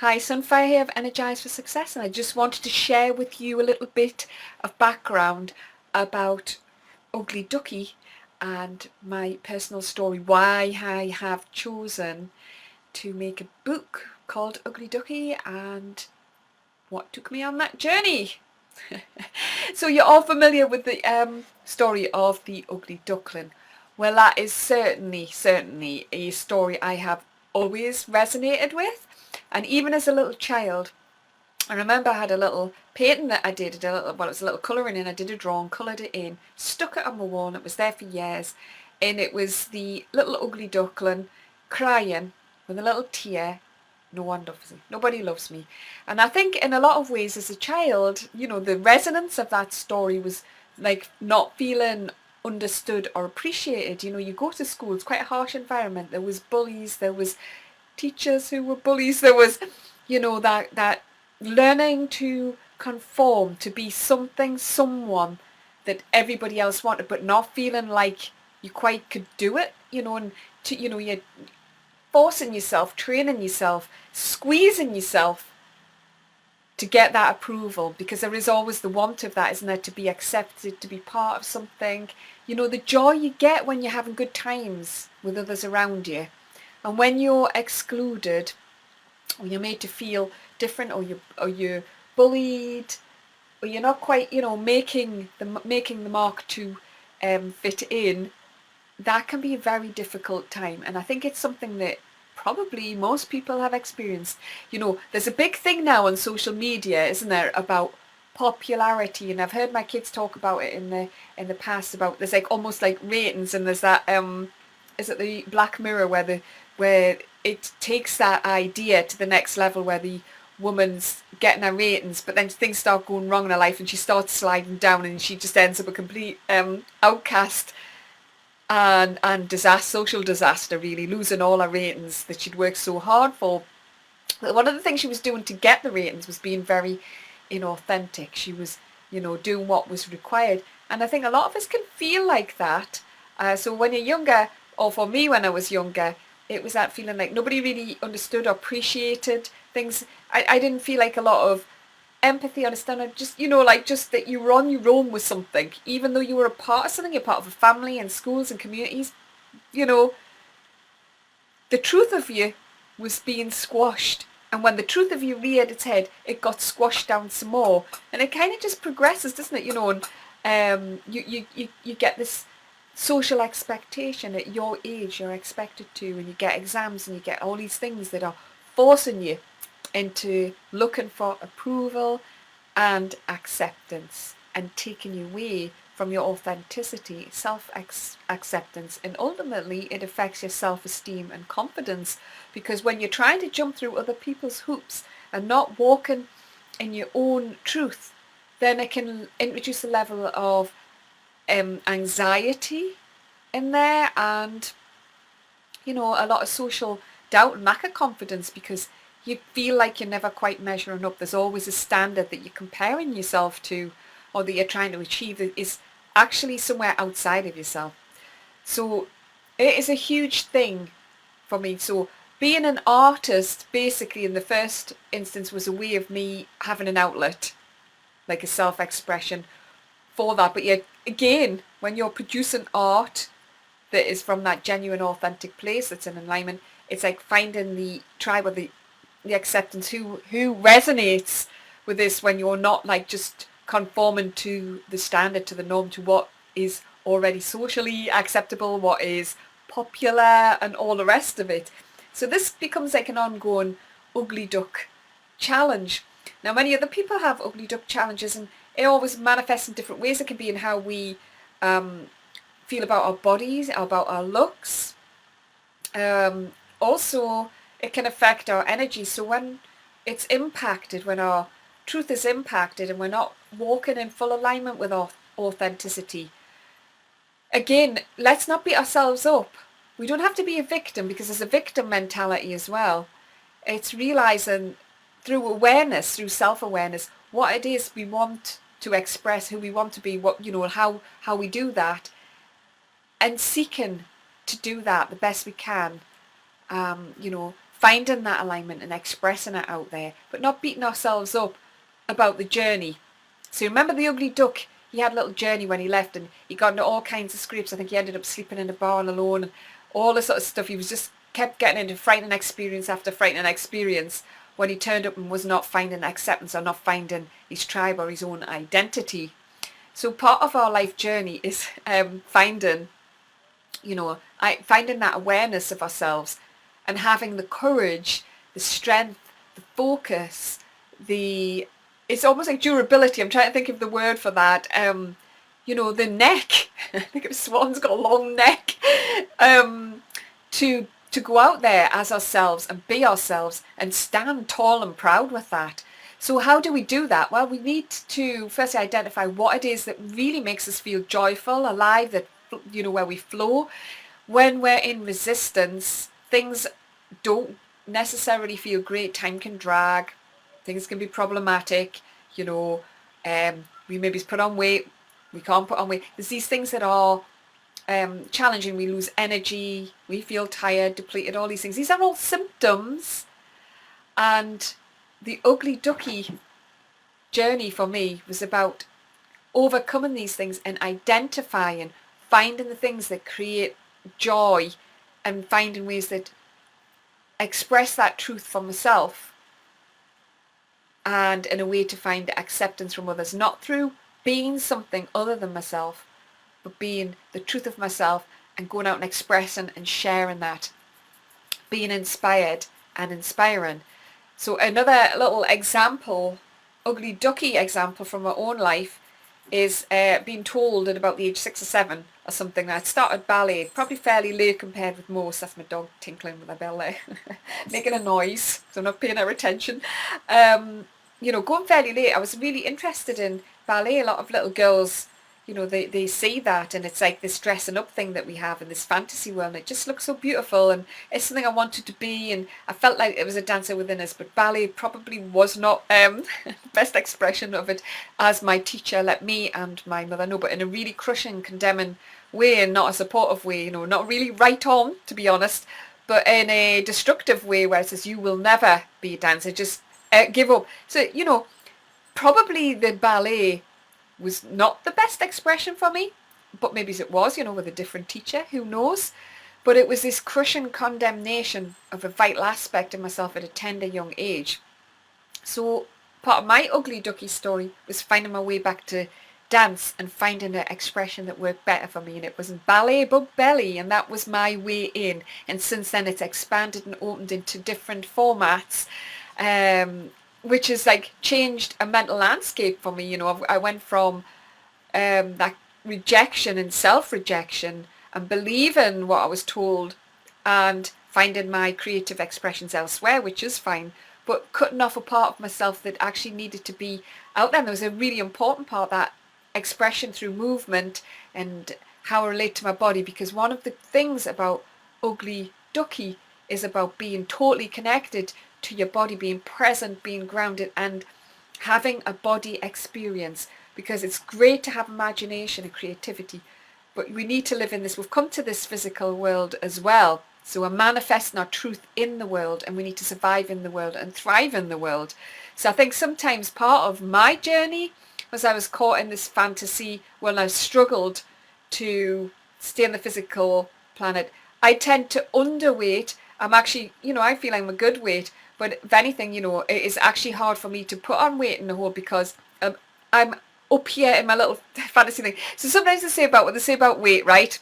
Hi, Sunfire here of Energize for Success, and I just wanted to share with you a little bit of background about Ugly Ducky and my personal story, why I have chosen to make a book called Ugly Ducky and what took me on that journey. So you're all familiar with the story of the Ugly Duckling. Well, that is certainly a story I have always resonated with. And even as a little child, I remember I had a little painting that I did, it was a little colouring in, I did a drawing, coloured it in, stuck it on my wall, and it was there for years. And it was the little ugly duckling crying with a little tear. No one loves me. Nobody loves me. And I think in a lot of ways as a child, the resonance of that story was like not feeling understood or appreciated. You go to school, it's quite a harsh environment. There was bullies, there was teachers who were bullies, there was, that learning to conform, to be something, someone that everybody else wanted, but not feeling like you quite could do it, and you're forcing yourself, training yourself, squeezing yourself to get that approval, because there is always the want of that, isn't there, to be accepted, to be part of something. The joy you get when you're having good times with others around you. And when you're excluded, or you're made to feel different, or you're bullied, or you're not quite, making the mark to fit in, that can be a very difficult time. And I think it's something that probably most people have experienced. There's a big thing now on social media, isn't there, about popularity, and I've heard my kids talk about it in the past, about there's like almost like ratings, and there's that is it the Black Mirror where it takes that idea to the next level, where the woman's getting her ratings, but then things start going wrong in her life and she starts sliding down and she just ends up a complete outcast and social disaster, really, losing all her ratings that she'd worked so hard for. But one of the things she was doing to get the ratings was being very inauthentic. She was, doing what was required. And I think a lot of us can feel like that. So when you're younger, or for me when I was younger, it was that feeling like nobody really understood or appreciated things. I didn't feel like a lot of empathy, understanding, just, just that you were on your own with something, even though you were a part of something, you're part of a family and schools and communities, you know, the truth of you was being squashed. And when the truth of you reared its head, it got squashed down some more. And it kind of just progresses, doesn't it? And you get this social expectation at your age, you're expected to, and you get exams and you get all these things that are forcing you into looking for approval and acceptance, and taking you away from your authenticity, self-acceptance, and ultimately it affects your self-esteem and confidence, because when you're trying to jump through other people's hoops and not walking in your own truth, then it can introduce a level of anxiety in there, and a lot of social doubt and lack of confidence, because you feel like you're never quite measuring up. There's always a standard that you're comparing yourself to, or that you're trying to achieve, that is actually somewhere outside of yourself. So it is a huge thing for me. So being an artist, basically in the first instance, was a way of me having an outlet, like a self-expression for that. But yet again, when you're producing art that is from that genuine, authentic place, that's in alignment, it's like finding the tribe, or the acceptance, who resonates with this, when you're not like just conforming to the standard, to the norm, to what is already socially acceptable, what is popular, and all the rest of it. So this becomes like an ongoing ugly duck challenge. Now, many other people have ugly duck challenges, and it always manifests in different ways. It can be in how we feel about our bodies, about our looks. Also, it can affect our energy. So when it's impacted, when our truth is impacted, and we're not walking in full alignment with our authenticity, again, let's not beat ourselves up. We don't have to be a victim, because there's a victim mentality as well. It's realizing through awareness, through self-awareness, what it is we want to express, who we want to be, what, how we do that, and seeking to do that the best we can. finding that alignment and expressing it out there, but not beating ourselves up about the journey. So remember the ugly duck? He had a little journey when he left, and he got into all kinds of scrapes. I think he ended up sleeping in a barn alone and all this sort of stuff. He was just kept getting into frightening experience after frightening experience when he turned up and was not finding acceptance or not finding his tribe or his own identity. So part of our life journey is finding that awareness of ourselves and having the courage, the strength, the focus, it's almost like durability. I'm trying to think of the word for that. The neck. I think a swan's got a long neck. To go out there as ourselves and be ourselves and stand tall and proud with that. So how do we do that? Well, we need to firstly identify what it is that really makes us feel joyful, alive, that where we flow. When we're in resistance, things don't necessarily feel great. Time can drag. Things can be problematic. We maybe put on weight. We can't put on weight. There's these things that are challenging. We lose energy. We feel tired, depleted. All these things. These are all symptoms. And the ugly ducky journey for me was about overcoming these things and identifying, finding the things that create joy and finding ways that express that truth for myself and in a way to find acceptance from others, not through being something other than myself, but being the truth of myself and going out and expressing and sharing that, being inspired and inspiring. So another little example, ugly ducky example from my own life is being told at about the age 6 or 7 or something that I'd started ballet, probably fairly late compared with most. That's my dog tinkling with a bell there, making a noise, so I'm not paying her attention. Going fairly late, I was really interested in ballet. A lot of little girls, they see that, and it's like this dressing up thing that we have in this fantasy world, and it just looks so beautiful, and it's something I wanted to be, and I felt like it was a dancer within us, but ballet probably was not the best expression of it, as my teacher let me and my mother know, but in a really crushing, condemning way, and not a supportive way, not really right on, to be honest, but in a destructive way where it says, you will never be a dancer, just give up. So, probably the ballet was not the best expression for me, but maybe it was, with a different teacher, who knows. But it was this crushing condemnation of a vital aspect of myself at a tender young age. So part of my ugly ducky story was finding my way back to dance and finding an expression that worked better for me, and it wasn't ballet but belly, and that was my way in. And since then it's expanded and opened into different formats, which has like changed a mental landscape for me. I went from that rejection and self-rejection and believing what I was told and finding my creative expressions elsewhere, which is fine, but cutting off a part of myself that actually needed to be out there. And there was a really important part, that expression through movement and how I relate to my body, because one of the things about ugly ducky is about being totally connected to your body, being present, being grounded, and having a body experience, because it's great to have imagination and creativity, but we need to live in this. We've come to this physical world as well, so we're manifesting our truth in the world, and we need to survive in the world and thrive in the world. So I think sometimes part of my journey was I was caught in this fantasy when I struggled to stay on the physical planet. I tend to underweight. I'm actually, I feel I'm a good weight, but if anything, it is actually hard for me to put on weight in the whole, because I'm up here in my little fantasy thing. So sometimes when they say about weight, right?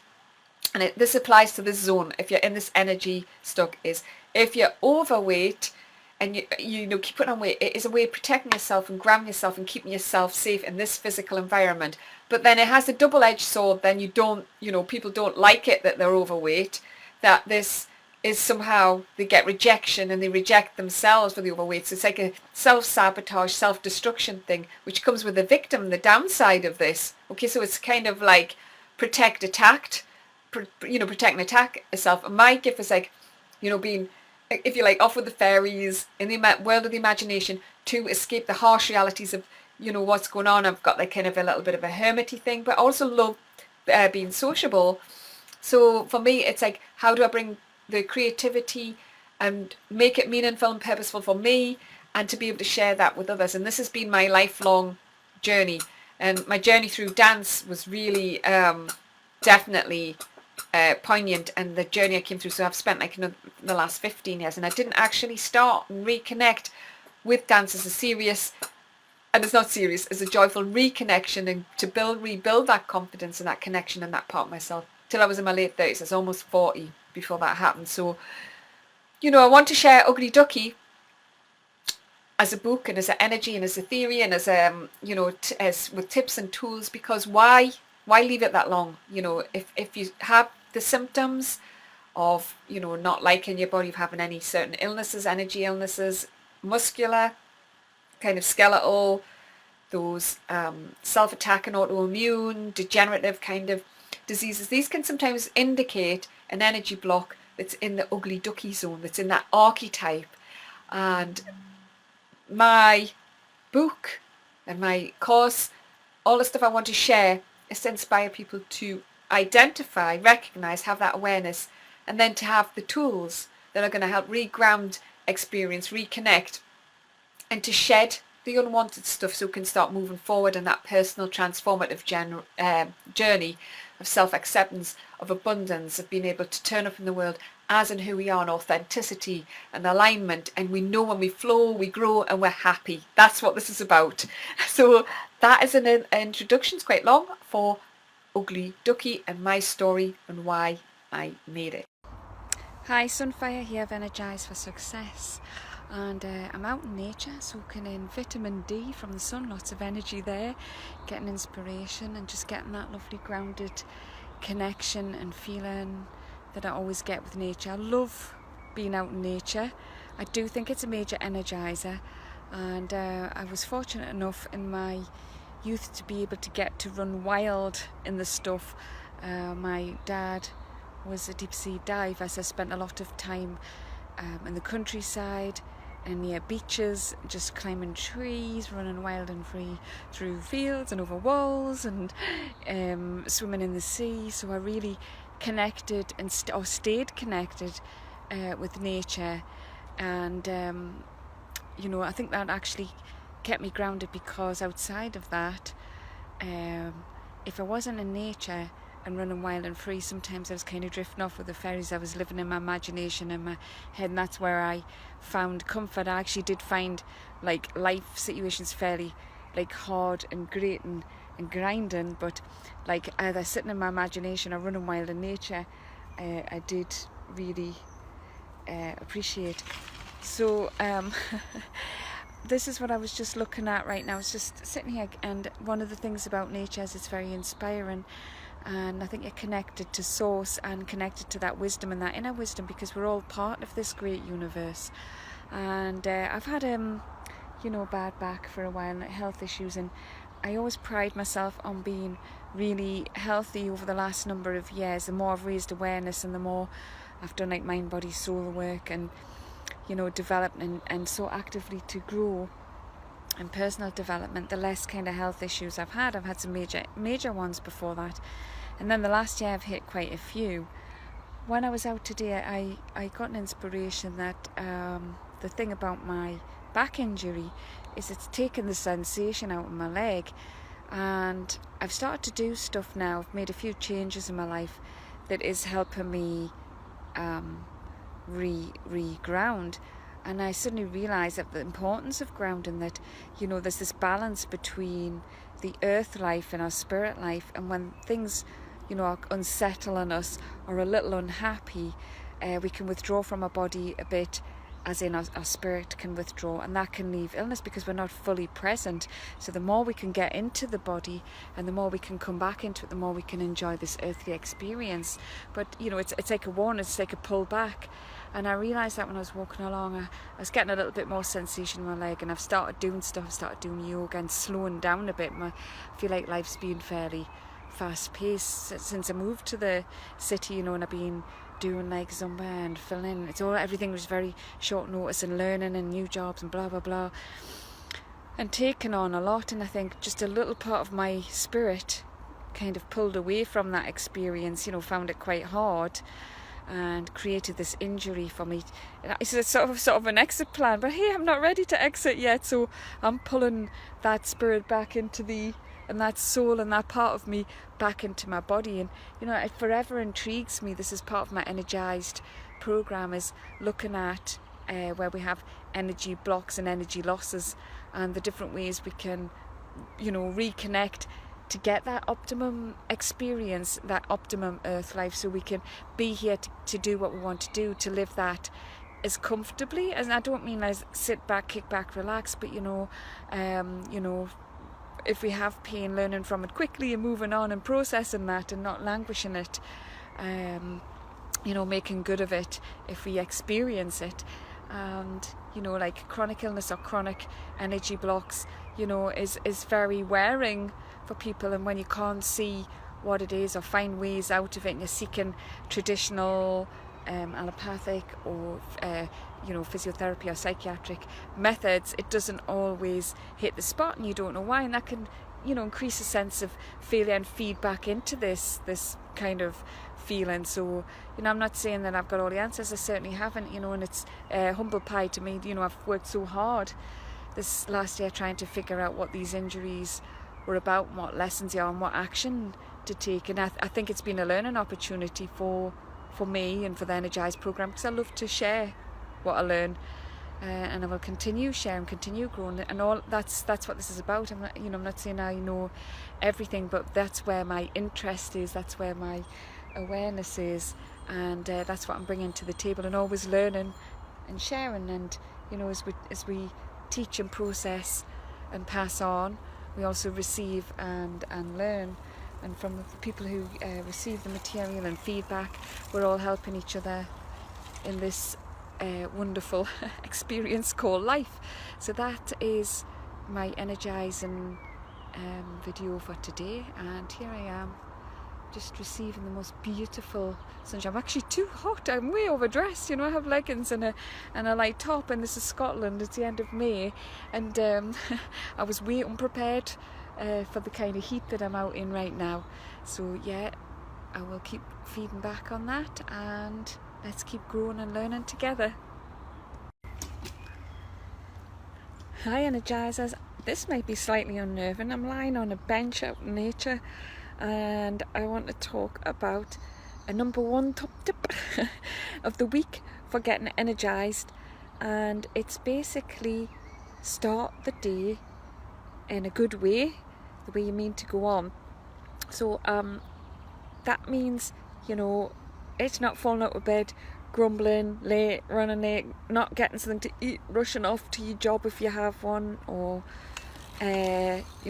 And this applies to this zone, if you're in this energy stuck, is if you're overweight and you keep putting on weight, it is a way of protecting yourself and grounding yourself and keeping yourself safe in this physical environment. But then it has a double-edged sword. Then people don't like it that they're overweight, that this is somehow they get rejection and they reject themselves for the overweight. So it's like a self-sabotage, self-destruction thing, which comes with the victim, the downside of this. Okay, so it's kind of like protect, attacked, protect and attack yourself. And my gift is like, being, if you like, off with the fairies in the world of the imagination to escape the harsh realities of, what's going on. I've got like kind of a little bit of a hermity thing, but I also love being sociable. So for me, it's like, how do I bring the creativity and make it meaningful and purposeful for me, and to be able to share that with others. And this has been my lifelong journey, and my journey through dance was really definitely poignant, and the journey I came through. So I've spent like the last 15 years, and I didn't actually start and reconnect with dance as a serious, and it's not serious, as a joyful reconnection, and to rebuild that confidence and that connection and that part of myself till I was in my late 30s. I was almost 40 before that happened. So, you know, I want to share Ugly Ducky as a book and as an energy and as a theory and as you know, as with tips and tools, because why leave it that long? You know, if you have the symptoms of, you know, not liking your body, of having any certain illnesses, energy illnesses, muscular, kind of skeletal, those self-attacking, autoimmune, degenerative kind of diseases, these can sometimes indicate an energy block that's in the ugly ducky zone, that's in that archetype. And my book and my course, all the stuff I want to share, is to inspire people to identify, recognize, have that awareness, and then to have the tools that are going to help reground experience, reconnect, and to shed the unwanted stuff so we can start moving forward in that personal transformative journey of self-acceptance, of abundance, of being able to turn up in the world as and who we are, in authenticity and alignment. And we know when we flow, we grow, and we're happy. That's what this is about. So that is an introduction. It's quite long, for Ugly Ducky and my story and why I made it. Hi, Sunfire here of Energize for Success. And I'm out in nature, soaking in vitamin D from the sun, lots of energy there, getting inspiration and just getting that lovely grounded connection and feeling that I always get with nature. I love being out in nature. I do think it's a major energizer, and I was fortunate enough in my youth to be able to get to run wild in the stuff. My dad was a deep sea diver, so I spent a lot of time in the countryside and near beaches, just climbing trees, running wild and free through fields and over walls, and swimming in the sea. So I really connected and stayed connected with nature, and you know, I think that actually kept me grounded, because outside of that, if I wasn't in nature and running wild and free, sometimes I was kind of drifting off with the fairies. I was living in my imagination in my head, and that's where I found comfort. I actually did find like life situations fairly like hard and grating and grinding, but like either sitting in my imagination or running wild in nature, I did really appreciate. So this is what I was just looking at right now. I was just sitting here, and one of the things about nature is it's very inspiring. And I think you're connected to source and connected to that wisdom and that inner wisdom, because we're all part of this great universe. And I've had you know, a bad back for a while, health issues, and I always pride myself on being really healthy over the last number of years. The more I've raised awareness and the more I've done like mind, body, soul work, and, you know, developed and so actively to grow and personal development, the less kind of health issues I've had. I've had some major ones before that, and then the last year I've hit quite a few. When I was out today, I got an inspiration that the thing about my back injury is it's taken the sensation out of my leg, and I've started to do stuff now. I've made a few changes in my life that is helping me re-ground. And I suddenly realised that the importance of grounding, that, you know, there's this balance between the earth life and our spirit life. And when things, you know, are unsettling us or a little unhappy, we can withdraw from our body a bit, as in our spirit can withdraw, and that can leave illness because we're not fully present. So the more we can get into the body and the more we can come back into it, the more we can enjoy this earthly experience. But, you know, it's like a warning, it's like a pull back. And I realised that when I was walking along, I was getting a little bit more sensation in my leg, and I've started doing stuff. I've started doing yoga and slowing down a bit. I feel like life's been fairly fast-paced since I moved to the city, you know, and I've been doing like Zumba and filling. Everything was very short notice, and learning and new jobs and blah, blah, blah. And taking on a lot, and I think just a little part of my spirit kind of pulled away from that experience, you know, found it quite hard. and created this injury for me. It's a sort of an exit plan, but hey, I'm not ready to exit yet, so I'm pulling that spirit back into and that soul and that part of me back into my body. And it forever intrigues me. This is part of my energized program, is looking at where we have energy blocks and energy losses, and the different ways we can reconnect to get that optimum experience, that optimum earth life, so we can be here to do what we want to do, to live that as comfortably. And I don't mean as sit back, kick back, relax, but if we have pain, learning from it quickly and moving on and processing that and not languishing it, making good of it if we experience it. And like chronic illness or chronic energy blocks, is very wearing for people. And when you can't see what it is or find ways out of it, and you're seeking traditional allopathic or physiotherapy or psychiatric methods, it doesn't always hit the spot, and you don't know why, and that can increase a sense of failure and feedback into this kind of feeling. So I'm not saying that I've got all the answers. I certainly haven't, and it's humble pie to me. I've worked so hard this last year trying to figure out what these injuries were about, and what lessons they are, and what action to take. And I think it's been a learning opportunity for me and for the Energized program, because I love to share what I learn, and I will continue sharing, continue growing, and all. That's what this is about. I'm not saying I know everything, but that's where my interest is, that's where my awareness is, and that's what I'm bringing to the table, and always learning and sharing. And as we teach and process and pass on, we also receive and learn. And from the people who receive the material and feedback, we're all helping each other in this wonderful experience called life. So that is my energizing video for today, and here I am, just receiving the most beautiful sunshine. I'm actually too hot, I'm way overdressed, I have leggings and a light top, and this is Scotland, it's the end of May, and I was way unprepared for the kind of heat that I'm out in right now. So yeah, I will keep feeding back on that, and let's keep growing and learning together. Hi Energizers, this might be slightly unnerving. I'm lying on a bench out in nature, and I want to talk about a number one top tip of the week for getting energized, and it's basically start the day in a good way, the way you mean to go on. So that means it's not falling out of bed grumbling, late, running late, not getting something to eat, rushing off to your job if you have one, or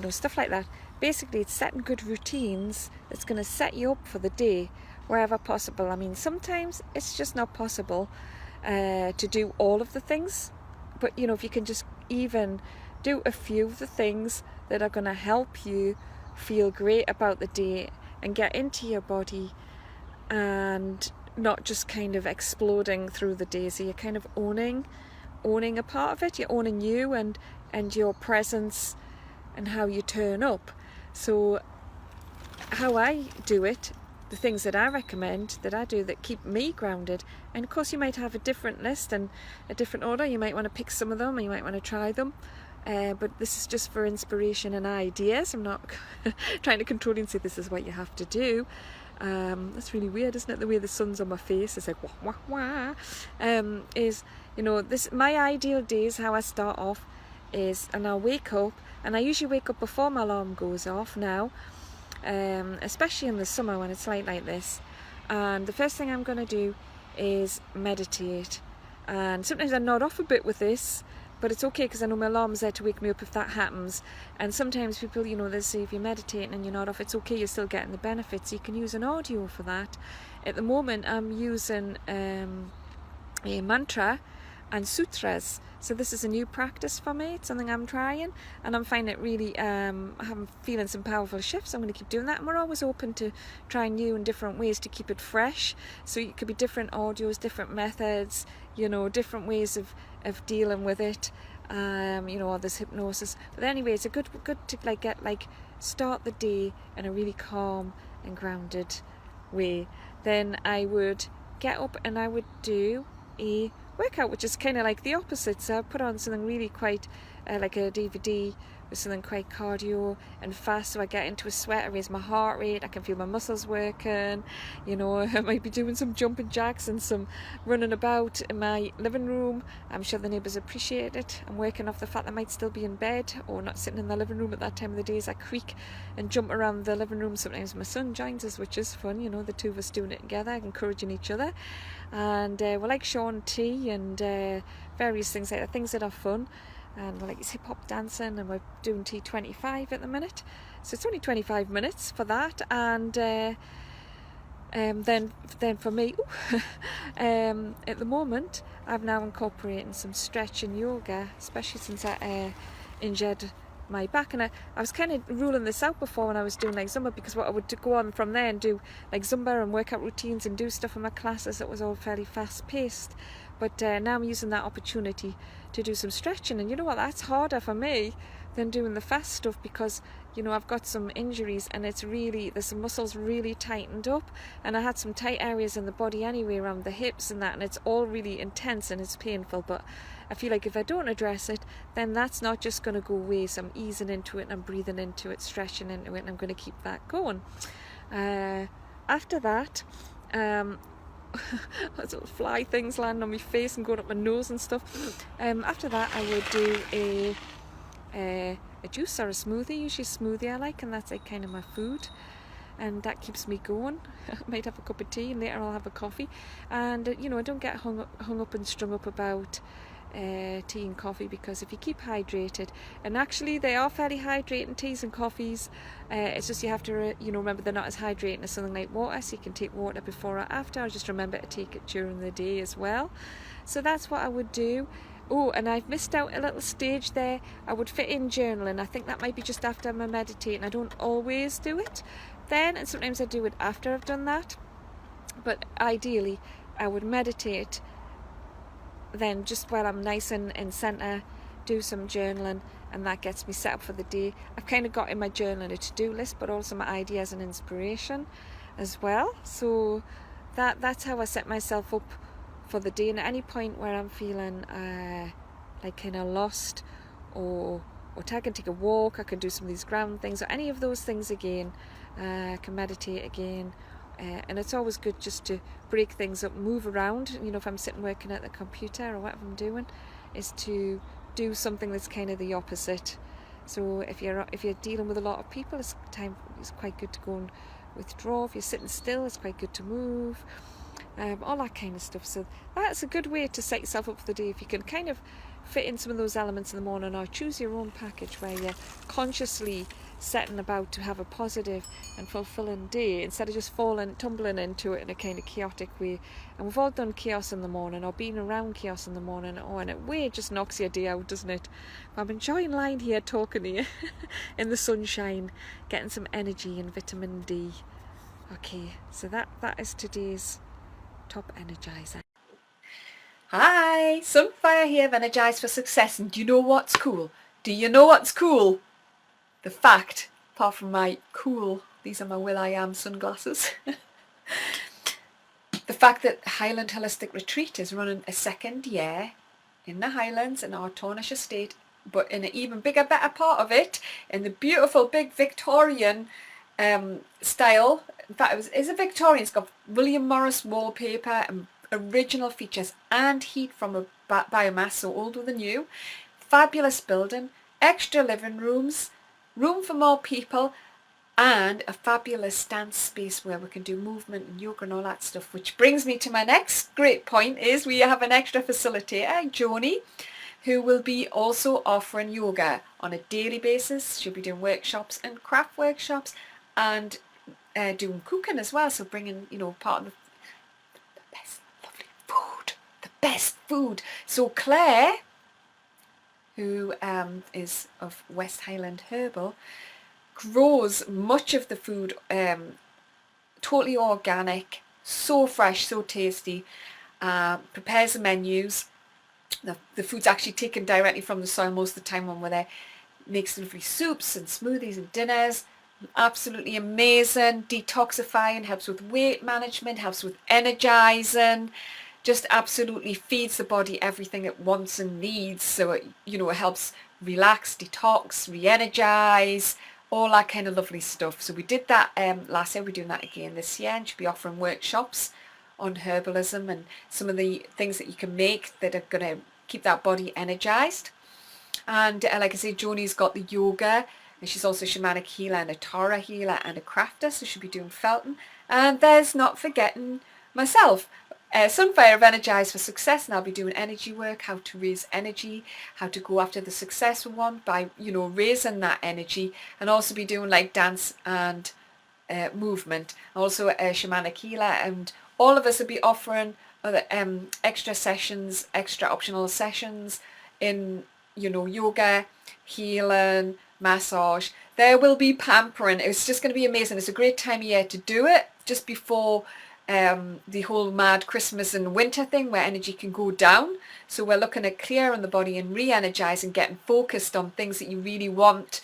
stuff like that. Basically, it's setting good routines that's going to set you up for the day wherever possible. I mean, sometimes it's just not possible to do all of the things, but if you can just even do a few of the things that are going to help you feel great about the day and get into your body, and not just kind of exploding through the day. So you're kind of owning a part of it. You're owning you and your presence and how you turn up. So how I do it, the things that I recommend that I do that keep me grounded, and of course you might have a different list and a different order. You might want to pick some of them, and you might want to try them, but this is just for inspiration and ideas. I'm not trying to control you and say this is what you have to do. That's really weird, isn't it? The way the sun's on my face, it's like wah wah wah. This my ideal days, how I start off is, and I'll wake up, and I usually wake up before my alarm goes off now, especially in the summer when it's light like this. And the first thing I'm going to do is meditate, and sometimes I nod off a bit with this, but it's okay because I know my alarm's there to wake me up if that happens. And sometimes people, they say if you're meditating and you're not off, it's okay, you're still getting the benefits. You can use an audio for that. At the moment, I'm using a mantra and sutras. So this is a new practice for me. It's something I'm trying, and I'm finding it really, I'm feeling some powerful shifts. I'm going to keep doing that, and we're always open to trying new and different ways to keep it fresh. So it could be different audios, different methods, different ways of dealing with it. There's hypnosis. But anyway, it's a good to start the day in a really calm and grounded way. Then I would get up and I would do a workout, which is kind of like the opposite. So I put on something really quite like a DVD with something quite cardio and fast, so I get into a sweat, I raise my heart rate, I can feel my muscles working, you know. I might be doing some jumping jacks and some running about in my living room. I'm sure the neighbours appreciate it. I'm working off the fact that I might still be in bed or not sitting in the living room at that time of the day as I creak and jump around the living room. Sometimes my son joins us, which is fun, you know, the two of us doing it together, encouraging each other. And we like Sean tea and various things like that, things that are fun. And we like hip hop dancing, and we're doing T25 at the minute, so it's only 25 minutes for that. And then for me, at the moment, I've now incorporated some stretch and yoga, especially since I injured my back. And I was kind of ruling this out before when I was doing like Zumba, because what I would go on from there and do like Zumba and workout routines and do stuff in my classes, it was all fairly fast paced. But now I'm using that opportunity to do some stretching, and you know what, that's harder for me than doing the fast stuff, because you know I've got some injuries and it's really, there's some muscles really tightened up, and I had some tight areas in the body anyway around the hips and that, and it's all really intense and it's painful. But I feel like if I don't address it, then that's not just going to go away. So I'm easing into it and I'm breathing into it, stretching into it, and I'm going to keep that going. After that, those little fly things landing on my face and going up my nose and stuff. After that, I would do a juice or a smoothie. Usually smoothie I like, and that's like kind of my food, and that keeps me going. I might have a cup of tea and later I'll have a coffee. And you know, I don't get hung up and strung up about tea and coffee, because if you keep hydrated, and actually they are fairly hydrating, teas and coffees, it's just you have to you know, remember they're not as hydrating as something like water, so you can take water before or after, or just remember to take it during the day as well. So that's what I would do. Oh, and I've missed out a little stage there. I would fit in journaling. I think that might be just after I'm meditating. I don't always do it then, and sometimes I do it after I've done that, but ideally I would meditate, then just while I'm nice and in centre, do some journaling, and that gets me set up for the day. I've kind of got in my journal a to-do list, but also my ideas and inspiration as well. So that's how I set myself up for the day. And at any point where I'm feeling like kind of lost, or I can take a walk, I can do some of these ground things, or any of those things again. I can meditate again. And it's always good just to break things up, move around. You know, if I'm sitting working at the computer or whatever I'm doing, is to do something that's kind of the opposite. So if you're dealing with a lot of people, it's quite good to go and withdraw. If you're sitting still, it's quite good to move. All that kind of stuff. So that's a good way to set yourself up for the day, if you can kind of fit in some of those elements in the morning, or choose your own package where you're consciously setting about to have a positive and fulfilling day, instead of just tumbling into it in a kind of chaotic way. And we've all done chaos in the morning, or been around chaos in the morning, and it just knocks your day out, doesn't it? But I'm enjoying lying here talking to you in the sunshine, getting some energy and vitamin D. Okay, so that is today's top energizer. Hi, Sunfire here of Energize for Success, and do you know what's cool? Do you know what's cool? The fact, apart from my cool, these are my will.i.am sunglasses, the fact that Highland Holistic Retreat is running a second year in the Highlands in our Tornish estate, but in an even bigger, better part of it, in the beautiful big Victorian style. In fact, it's a Victorian. It's got William Morris wallpaper and original features, and heat from a biomass, so old with a new. Fabulous building, extra living rooms, room for more people, and a fabulous dance space where we can do movement and yoga and all that stuff. Which brings me to my next great point, is we have an extra facilitator, Joni, who will be also offering yoga on a daily basis. She'll be doing workshops and craft workshops, and doing cooking as well, so bringing, you know, part of the best lovely food, the best food. So Claire, who is of West Highland Herbal, grows much of the food totally organic, so fresh, so tasty, prepares the menus. The food's actually taken directly from the soil most of the time when we're there, makes lovely soups and smoothies and dinners, Absolutely amazing, detoxifying, helps with weight management, helps with energizing, just absolutely feeds the body everything it wants and needs. So it, it helps relax, detox, re-energize, all that kind of lovely stuff. So we did that last year, we're doing that again this year, and she'll be offering workshops on herbalism and some of the things that you can make that are going to keep that body energized. And like I say, Joni's got the yoga, and she's also a shamanic healer and a Tara healer and a crafter, so she'll be doing Felton. And there's not forgetting myself, Sunfire of Energize for Success, and I'll be doing energy work, how to raise energy, how to go after the success we want by, raising that energy, and also be doing like dance and movement. Also a shamanic healer, and all of us will be offering other extra sessions, extra optional sessions in yoga, healing, massage. There will be pampering. It's just going to be amazing. It's a great time of year to do it, just before the whole mad Christmas and winter thing where energy can go down. So we're looking at clearing the body and re-energizing, getting focused on things that you really want.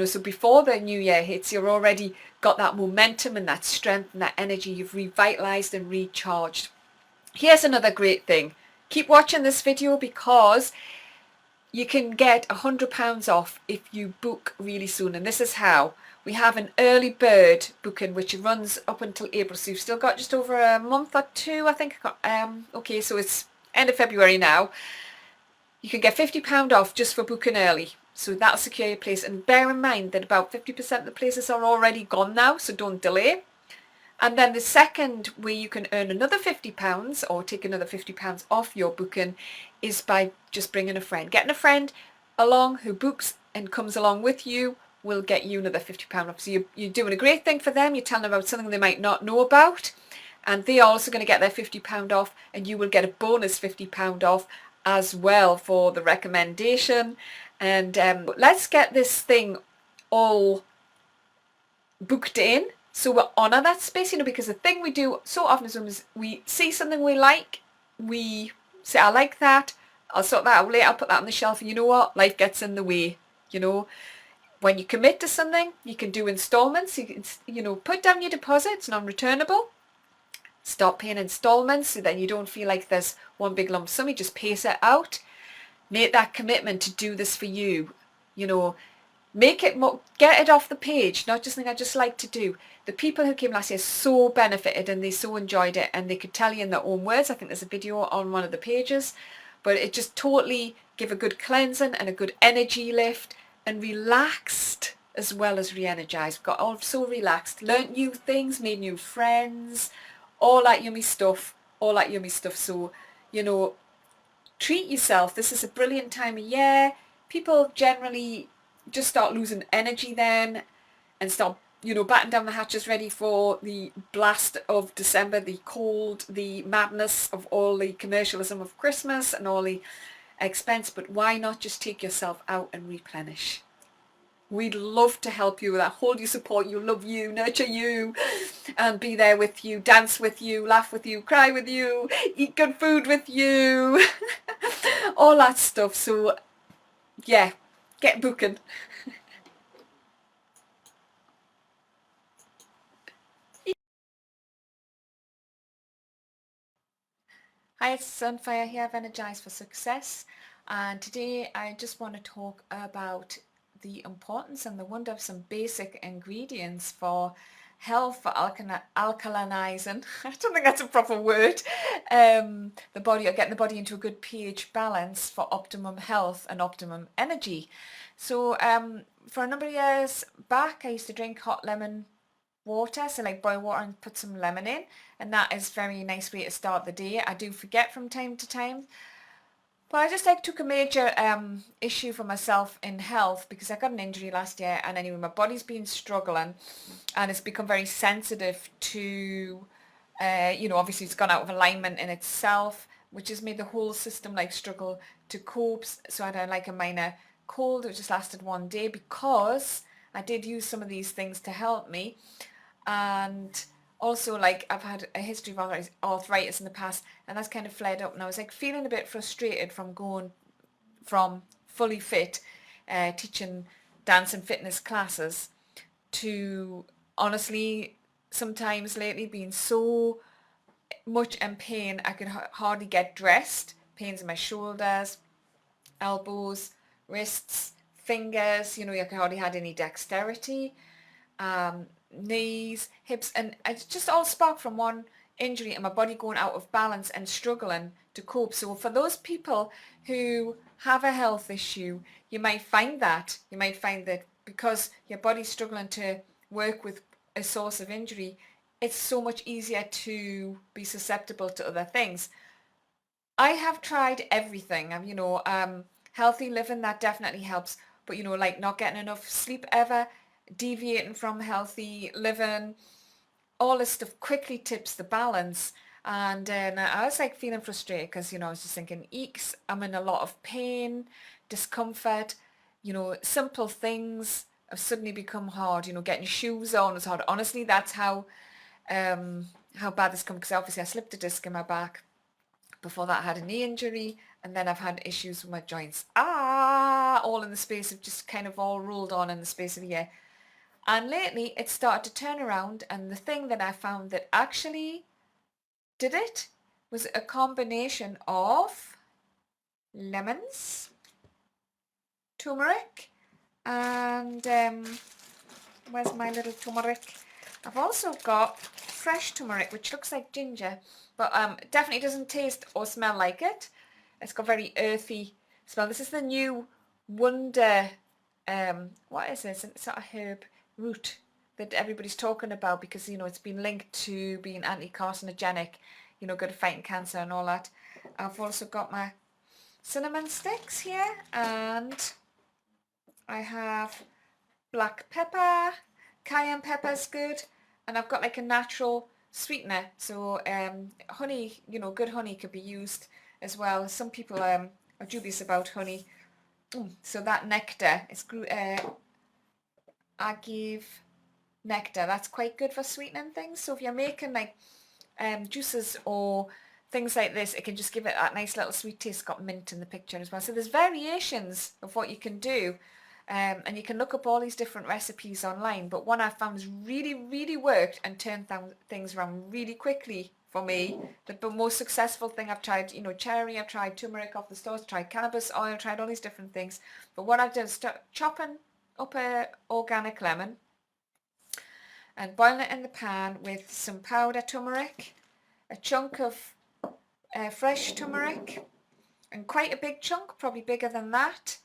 So before the new year hits, you're already got that momentum and that strength and that energy. You've revitalized and recharged. Here's another great thing. Keep watching this video, because you can get £100 off if you book really soon, and this is how. We have an early bird booking which runs up until April, so you've still got just over a month or two, I think. Okay, so it's end of February now. You can get £50 off just for booking early, so that'll secure your place. And bear in mind that about 50% of the places are already gone now, so don't delay. And then the second way you can earn another £50 or take another £50 off your booking is by just bringing a friend. Getting a friend along who books and comes along with you will get you another £50 off. So you're doing a great thing for them. You're telling them about something they might not know about, and they are also going to get their £50 off, and you will get a bonus £50 off as well for the recommendation. And let's get this thing all booked in, so we honour that space, because the thing we do so often is we see something we like, we say, I like that, I'll sort that out later, I'll put that on the shelf, and you know what, life gets in the way. When you commit to something, you can do installments. You can, put down your deposit, it's non-returnable. Stop paying installments, so then you don't feel like there's one big lump sum, you just pace it out. Make that commitment to do this for you. Make it more, get it off the page, not just think I just like to do. The people who came last year so benefited, and they so enjoyed it, and they could tell you in their own words. I think there's a video on one of the pages, but it just totally give a good cleansing and a good energy lift, and relaxed as well as re-energized. Got all so relaxed, learnt new things, made new friends, all that yummy stuff, So, treat yourself. This is a brilliant time of year. People generally just start losing energy then, and start batten down the hatches, ready for the blast of December, the cold, the madness of all the commercialism of Christmas and all the expense. But why not just take yourself out and replenish? We'd love to help you with that, hold you, support you, love you, nurture you, and be there with you, dance with you, laugh with you, cry with you, eat good food with you, all that stuff. So yeah, get booking. Hi, it's Sunfire here of Energize for Success, and today I just want to talk about the importance and the wonder of some basic ingredients for health, for alkalinizing. I don't think that's a proper word. The body, or getting the body into a good pH balance for optimum health and optimum energy. So for a number of years back, I used to drink hot lemon water, so like boil water and put some lemon in, and that is a very nice way to start the day. I do forget from time to time, but I just took a major issue for myself in health, because I got an injury last year, and anyway my body's been struggling, and it's become very sensitive to obviously it's gone out of alignment in itself, which has made the whole system struggle to cope. So I had a minor cold, it just lasted one day, because I did use some of these things to help me. And also I've had a history of arthritis in the past, and that's kind of flared up, and I was feeling a bit frustrated from going from fully fit, teaching dance and fitness classes, to, honestly, sometimes lately being so much in pain I could hardly get dressed. Pains in my shoulders, elbows, wrists, fingers, I could hardly had any dexterity, knees, hips, and it's just all sparked from one injury and my body going out of balance and struggling to cope. So for those people who have a health issue, you might find that because your body's struggling to work with a source of injury, it's so much easier to be susceptible to other things. I have tried everything. Healthy living, that definitely helps. But like not getting enough sleep ever, deviating from healthy living, all this stuff quickly tips the balance. And then I was like feeling frustrated because, I was just thinking, eeks, I'm in a lot of pain, discomfort, simple things have suddenly become hard. Getting shoes on is hard. Honestly, that's how bad this come, because obviously I slipped a disc in my back. Before that I had a knee injury, and then I've had issues with my joints. All in the space of just kind of all rolled on in the space of a year. And lately it started to turn around, and the thing that I found that actually did it was a combination of lemons, turmeric, and where's my little turmeric? I've also got fresh turmeric, which looks like ginger, but definitely doesn't taste or smell like it. It's got very earthy smell. This is the new Wonder, what is this? It's not a herb, root that everybody's talking about because, it's been linked to being anti-carcinogenic, good at fighting cancer and all that. I've also got my cinnamon sticks here, and I have black pepper, cayenne pepper's good, and I've got like a natural sweetener. So honey, good honey could be used as well. Some people are dubious about honey. So that nectar, it's agave nectar. That's quite good for sweetening things. So if you're making like juices or things like this, it can just give it that nice little sweet taste. It's got mint in the picture as well. So there's variations of what you can do. And you can look up all these different recipes online, but one I found has really, really worked and turned things around really quickly for me. The most successful thing I've tried, cherry, I've tried turmeric off the stores, tried cannabis oil, tried all these different things. But what I've done is start chopping up a organic lemon and boiling it in the pan with some powder turmeric, a chunk of fresh turmeric, and quite a big chunk, probably bigger than that,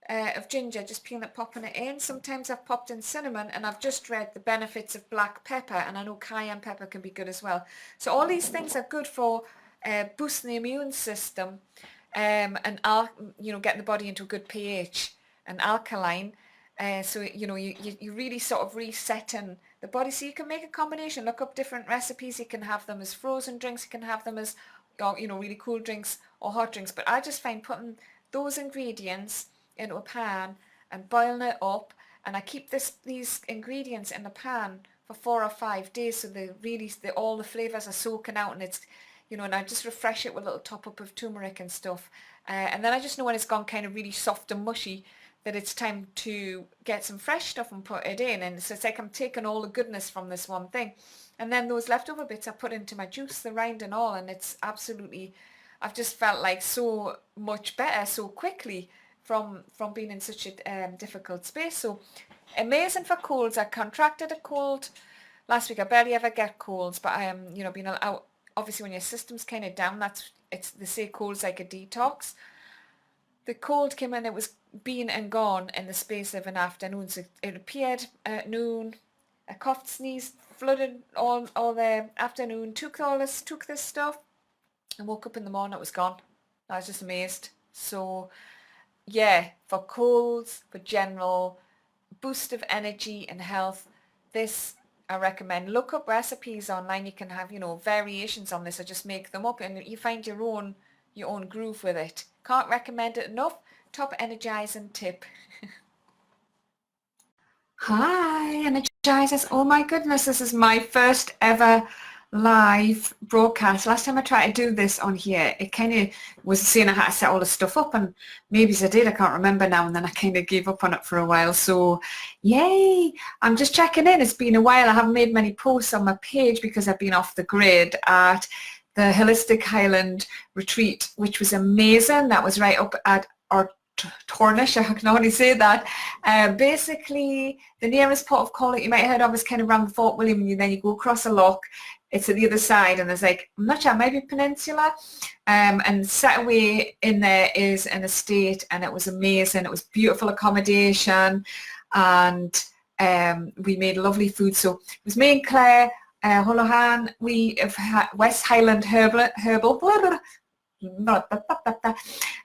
of ginger, just peeling it, popping it in. Sometimes I've popped in cinnamon, and I've just read the benefits of black pepper, and I know cayenne pepper can be good as well. So all these things are good for boosting the immune system, and getting the body into a good pH and alkaline. So you really sort of resetting the body. So you can make a combination. Look up different recipes. You can have them as frozen drinks. You can have them as really cool drinks or hot drinks. But I just find putting those ingredients into a pan and boiling it up, and I keep these ingredients in the pan for 4 or 5 days, so all the flavors are soaking out, and it's and I just refresh it with a little top up of turmeric and stuff, and then I just know when it's gone kind of really soft and mushy that it's time to get some fresh stuff and put it in. And so it's like I'm taking all the goodness from this one thing, and then those leftover bits I put into my juice, the rind and all, and it's absolutely, I've just felt like so much better so quickly from being in such a difficult space. So amazing for colds. I contracted a cold last week. I barely ever get colds, but I am, being out, obviously when your system's kind of down, they say cold's like a detox. The cold came in, it was been and gone in the space of an afternoon. So it appeared at noon, I coughed, sneezed, flooded all the afternoon, took this stuff, and woke up in the morning, it was gone. I was just amazed. So yeah, for colds, for general boost of energy and health, this I recommend. Look up recipes online. You can have, variations on this, or just make them up, and you find your own groove with it. Can't recommend it enough. Top energizing tip. Hi, Energizers. Oh my goodness, this is my first ever live broadcast. Last time I tried to do this on here, it kind of was saying I had to set all the stuff up, and maybe I did, I can't remember now, and then I kind of gave up on it for a while. So yay, I'm just checking in. It's been a while. I haven't made many posts on my page because I've been off the grid at the Holistic Highland Retreat, which was amazing. That was right up at our Tornish, I can only say that. Basically, the nearest port of call that you might have heard of is kind of around Fort William, and then you go across a loch. It's at the other side, and there's like, I'm not sure, maybe Peninsula, and set away in there is an estate, and it was amazing. It was beautiful accommodation, and we made lovely food. So it was me and Claire Holohan. We have had West Highland Herbal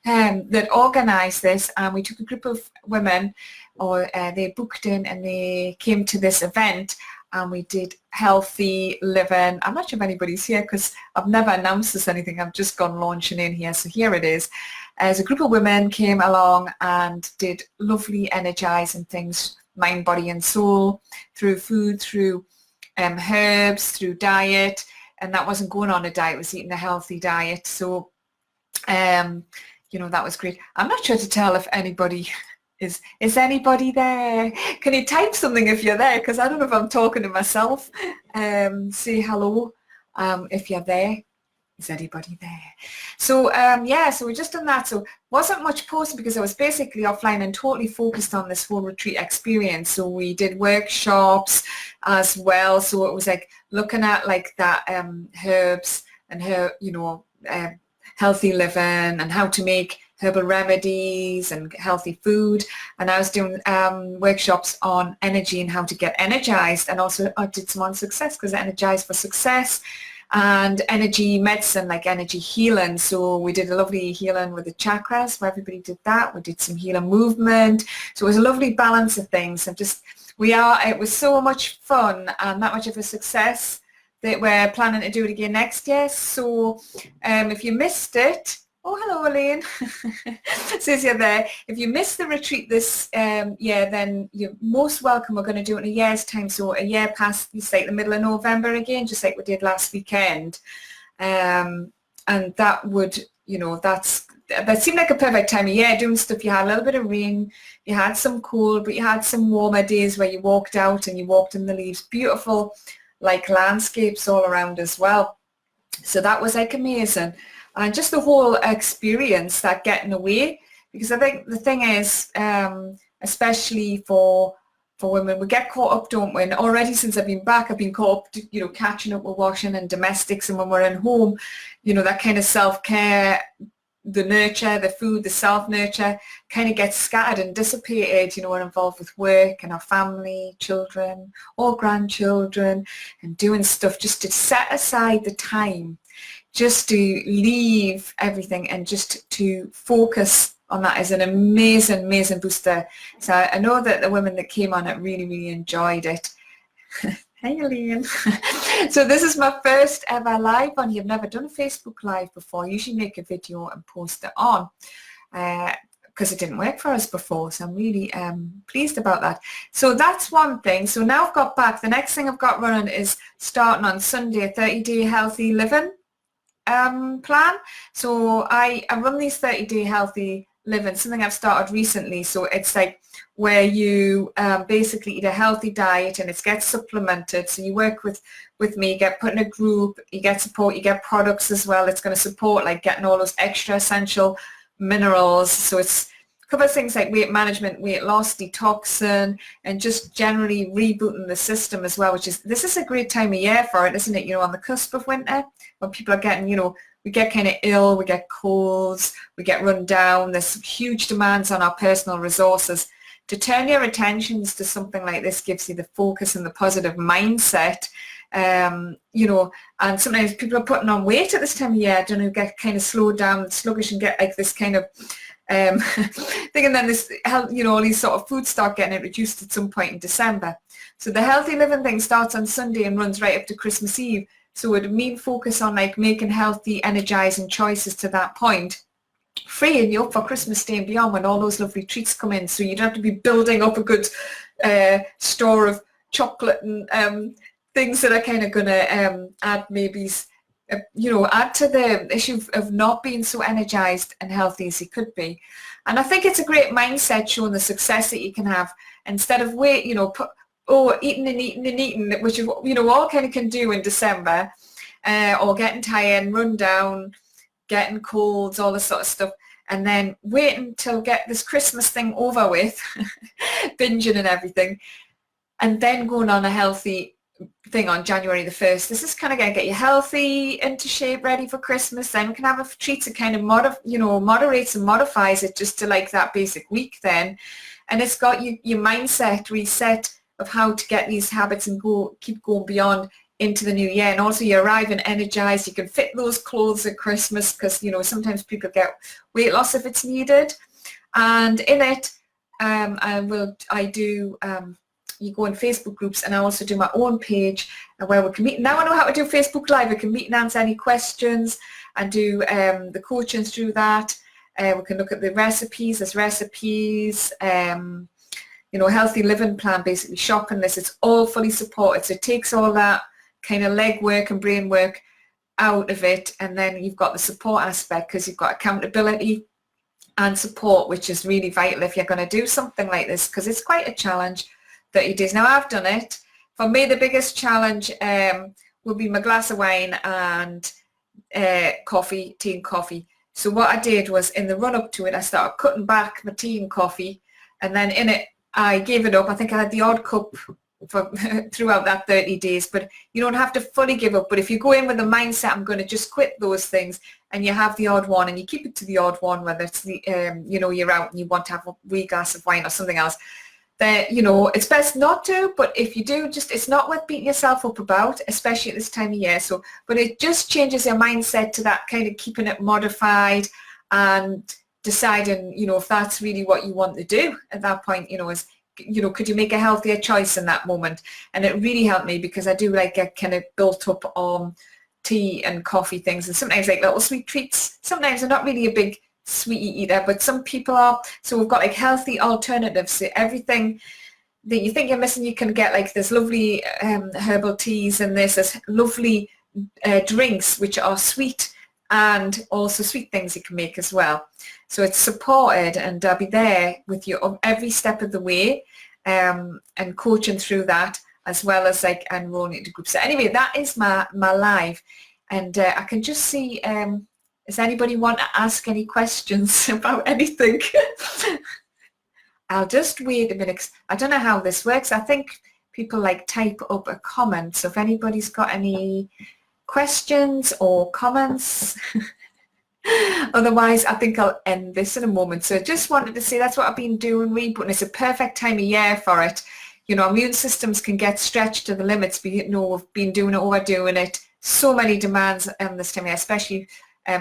that organised this, and we took a group of women, or they booked in and they came to this event, and we did healthy living. I'm not sure if anybody's here because I've never announced this anything. I've just gone launching in here, so here it is. As a group of women came along and did lovely energizing things, mind, body and soul, through food, through herbs, through diet. And that wasn't going on a diet, it was eating a healthy diet. So you know, that was great. I'm not sure to tell if anybody is anybody there. Can you type something if you're there? Because I don't know if I'm talking to myself. Say hello if you're there. Is anybody there? So yeah, so we just done that. So wasn't much posted because I was basically offline and totally focused on this whole retreat experience. So we did workshops as well. So it was like looking at like that herbs and healthy living and how to make herbal remedies and healthy food. And I was doing workshops on energy and how to get energized, and also I did some on success because energized for success, and energy medicine, like energy healing. So we did a lovely healing with the chakras where everybody did that. We did some healing movement. So it was a lovely balance of things. And it was so much fun and that much of a success that we're planning to do it again next year. So if you missed it, oh, hello, Elaine. Says you're there. If you missed the retreat this year, then you're most welcome. We're going to do it in a year's time. So a year past, it's like the middle of November again, just like we did last weekend. And that would, that seemed like a perfect time of year doing stuff. You had a little bit of rain, you had some cold, but you had some warmer days where you walked out and you walked in the leaves. Beautiful, like landscapes all around as well. So that was like amazing. And just the whole experience, that getting away, because I think the thing is, especially for women, we get caught up, don't we? And already since I've been back, I've been caught up, catching up with washing and domestics, and when we're at home, that kind of self-care, the nurture, the food, the self-nurture kind of gets scattered and dissipated. We're involved with work and our family, children or grandchildren, and doing stuff just to set aside the time just to leave everything and just to focus on that is an amazing, amazing booster. So I know that the women that came on it really, really enjoyed it. Hey, Elaine. So this is my first ever live on here. I've never done a Facebook Live before. I usually make a video and post it on because it didn't work for us before. So I'm really pleased about that. So that's one thing. So now I've got back. The next thing I've got running is starting on Sunday, a 30-day healthy living plan. So I run these 30-day healthy living, something I've started recently. So it's like where you basically eat a healthy diet and it gets supplemented. So you work with me, you get put in a group, you get support, you get products as well. It's going to support like getting all those extra essential minerals. So it's a couple of things like weight management, weight loss, detoxing, and just generally rebooting the system as well, this is a great time of year for it, isn't it? On the cusp of winter, when people are getting, we get kind of ill, we get colds, we get run down. There's huge demands on our personal resources. To turn your attentions to something like this gives you the focus and the positive mindset. And sometimes people are putting on weight at this time of year, I don't know, get kind of slowed down, sluggish, and get like this kind of thing, and then this, all these sort of foods start getting introduced at some point in December. So the healthy living thing starts on Sunday and runs right up to Christmas Eve. So it would mean focus on like making healthy, energizing choices to that point, freeing you up for Christmas Day and beyond when all those lovely treats come in. So you don't have to be building up a good store of chocolate and things that are kind of going to add maybe, add to the issue of not being so energized and healthy as you could be. And I think it's a great mindset showing the success that you can have instead of eating and eating and eating, which is what, all kind of can do in December, or getting tired and run down, getting colds, all this sort of stuff. And then waiting until get this Christmas thing over with, binging and everything, and then going on a healthy thing on January the 1st. This is kind of going to get you healthy, into shape, ready for Christmas. Then we can have a treat that kind of moderates and modifies it just to like that basic week then. And it's got your mindset reset of how to get these habits and keep going beyond into the new year. And also you arrive and energized. You can fit those clothes at Christmas because, sometimes people get weight loss if it's needed. And in it, you go in Facebook groups, and I also do my own page where we can meet. Now I know how to do Facebook Live. I can meet and answer any questions and do the coaching through that. We can look at the recipes. There's recipes, healthy living plan, basically shopping list. It's all fully supported. So it takes all that kind of leg work and brain work out of it. And then you've got the support aspect because you've got accountability and support, which is really vital if you're going to do something like this, because it's quite a challenge. 30 days. Now I've done it. For me, the biggest challenge will be my glass of wine and tea and coffee. So what I did was in the run up to it, I started cutting back my tea and coffee, and then in it, I gave it up. I think I had the odd cup for throughout that 30 days, but you don't have to fully give up. But if you go in with the mindset, I'm going to just quit those things, and you have the odd one, and you keep it to the odd one, whether it's the, you're out and you want to have a wee glass of wine or something else, that, it's best not to, but if you do, it's not worth beating yourself up about, especially at this time of year. So, but it just changes your mindset to that kind of keeping it modified and deciding, if that's really what you want to do at that point, could you make a healthier choice in that moment? And it really helped me because I do get kind of built up on tea and coffee things, and sometimes like little sweet treats. Sometimes I'm not really a big sweetie eater, but some people are. So we've got like healthy alternatives. So everything that you think you're missing, you can get. Like there's lovely herbal teas, and there's lovely drinks which are sweet, and also sweet things you can make as well. So it's supported, and I'll be there with you on every step of the way, and coaching through that, as well as enrolling into groups. So anyway, that is my live, and I can just see. Does anybody want to ask any questions about anything? I'll just wait a minute. I don't know how this works. I think people type up a comment. So if anybody's got any questions or comments, otherwise I think I'll end this in a moment. So I just wanted to say that's what I've been doing, rebooting. It's a perfect time of year for it. Immune systems can get stretched to the limits. We've been doing it, overdoing it. So many demands this time of year, especially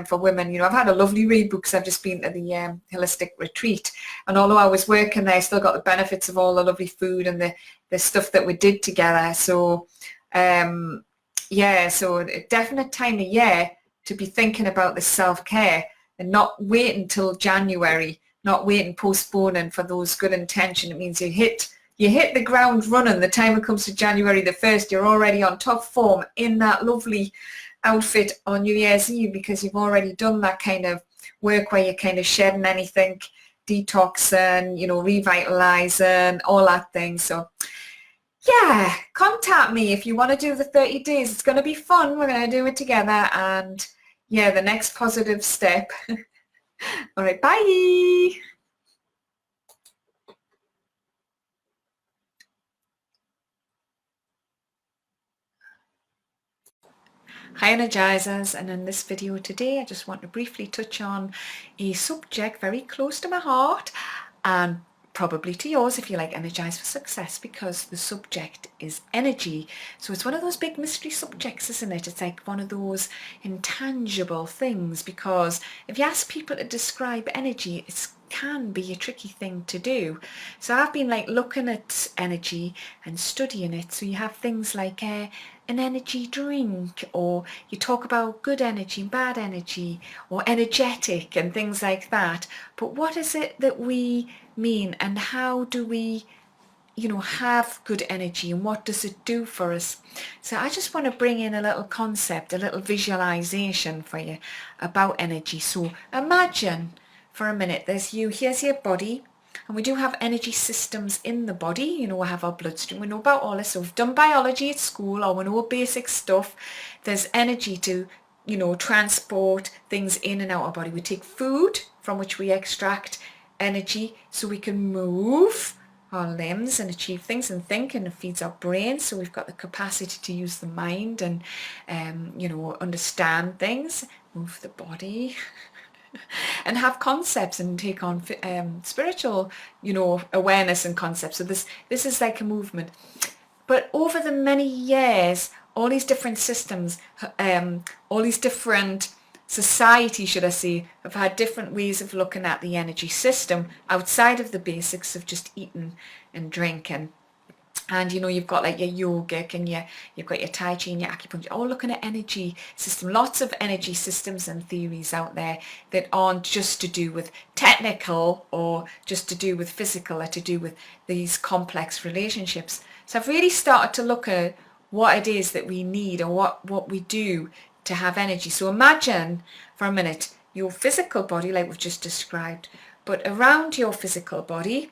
for women. I've had a lovely reboot because I've just been to the holistic retreat, and although I was working there, I still got the benefits of all the lovely food and the stuff that we did together. So so a definite time of year to be thinking about the self-care and not wait until January, not waiting, postponing for those good intentions. It means you hit the ground running. The time it comes to January the 1st, you're already on top form in that lovely outfit on New Year's Eve, because you've already done that kind of work where you're kind of shedding anything, detoxing, revitalizing, all that thing. So yeah, contact me if you want to do the 30 days. It's going to be fun. We're going to do it together, and yeah, the next positive step. All right, bye. Hi Energizers, and in this video today I just want to briefly touch on a subject very close to my heart, and probably to yours if you like Energize for Success, because the subject is energy. So it's one of those big mystery subjects, isn't it? It's like one of those intangible things, because if you ask people to describe energy, it can be a tricky thing to do. So I've been looking at energy and studying it. So you have things like an energy drink, or you talk about good energy, bad energy, or energetic and things like that. But what is it that we mean, and how do we have good energy, and what does it do for us? So I just want to bring in a little concept, a little visualization for you about energy. So imagine for a minute, here's your body, and we do have energy systems in the body. We have our bloodstream, we know about all this, so we've done biology at school, or we know basic stuff. There's energy to transport things in and out of our body. We take food from which we extract energy so we can move our limbs and achieve things and think, and it feeds our brain, so we've got the capacity to use the mind and understand things, move the body and have concepts and take on spiritual awareness and concepts. So this is like a movement. But over the many years, all these different systems, all these different societies, should I say, have had different ways of looking at the energy system outside of the basics of just eating and drinking. And you've got like your yogic, and you've got your Tai Chi and your acupuncture, all looking at energy system. Lots of energy systems and theories out there that aren't just to do with technical or just to do with physical, or to do with these complex relationships. So I've really started to look at what it is that we need, or what we do to have energy. So imagine for a minute your physical body, like we've just described, but around your physical body,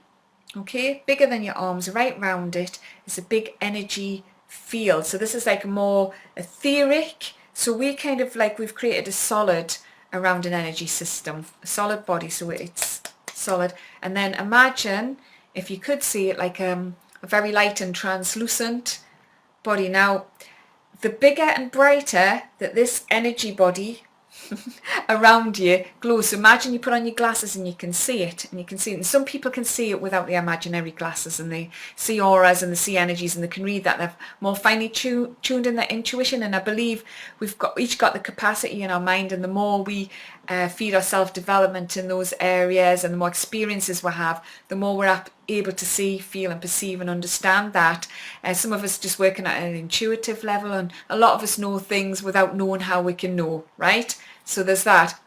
okay, bigger than your arms, right round it is a big energy field. So this is like more etheric. So we kind of like, we've created a solid around an energy system, a solid body, so it's solid. And then imagine, if you could see it, like a very light and translucent body. Now, the bigger and brighter that this energy body around you glows. So imagine you put on your glasses and you can see it, and you can see it. And some people can see it without the imaginary glasses, and they see auras and they see energies, and they can read that. They've more finely tuned in their intuition. And I believe we've each got the capacity in our mind, and the more we feed our self-development in those areas, and the more experiences we have, the more we're able to see, feel and perceive and understand that. Some of us just working at an intuitive level, and a lot of us know things without knowing how we can know, right? So there's that.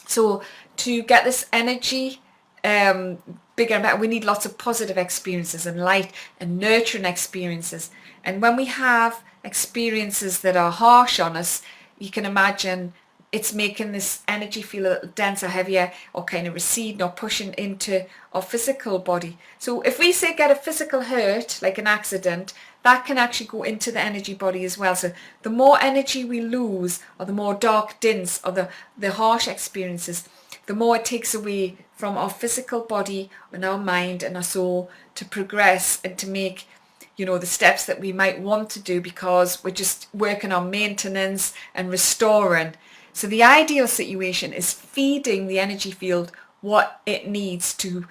So to get this energy bigger and better, we need lots of positive experiences and light and nurturing experiences. And when we have experiences that are harsh on us, you can imagine it's making this energy feel a little denser, heavier, or kind of receding or pushing into our physical body. So if we say get a physical hurt, like an accident, that can actually go into the energy body as well. So the more energy we lose, or the more dark dints, or the harsh experiences, the more it takes away from our physical body and our mind and our soul to progress and to make the steps that we might want to do, because we're just working on maintenance and restoring. So the ideal situation is feeding the energy field what it needs to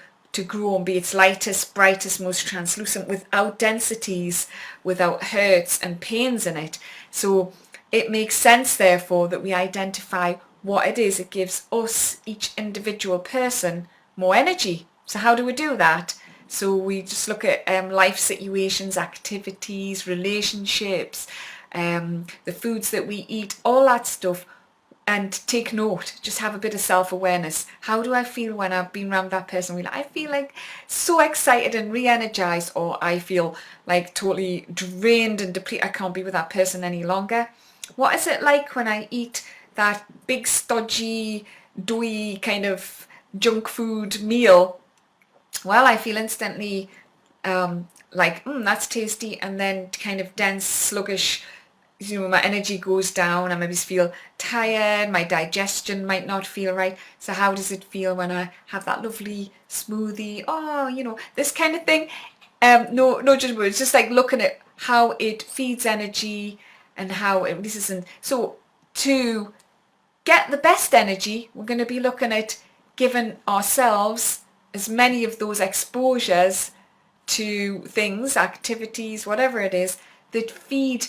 grow and be its lightest, brightest, most translucent, without densities, without hurts and pains in it. So it makes sense, therefore, that we identify what it is that gives us, each individual person, more energy. So how do we do that? So we just look at life situations, activities, relationships, the foods that we eat, all that stuff. And take note, just have a bit of self-awareness. How do I feel when I've been around that person? I feel like so excited and re-energized, or I feel like totally drained and depleted. I can't be with that person any longer. What is it like when I eat that big, stodgy, doughy kind of junk food meal? Well, I feel instantly like, that's tasty, and then kind of dense, sluggish, my energy goes down. I maybe feel tired, my digestion might not feel right. So how does it feel when I have that lovely smoothie? Oh, this kind of thing. No judgment. It's just like looking at how it feeds energy and how it releases. And so to get the best energy, we're going to be looking at giving ourselves as many of those exposures to things, activities, whatever it is, that feed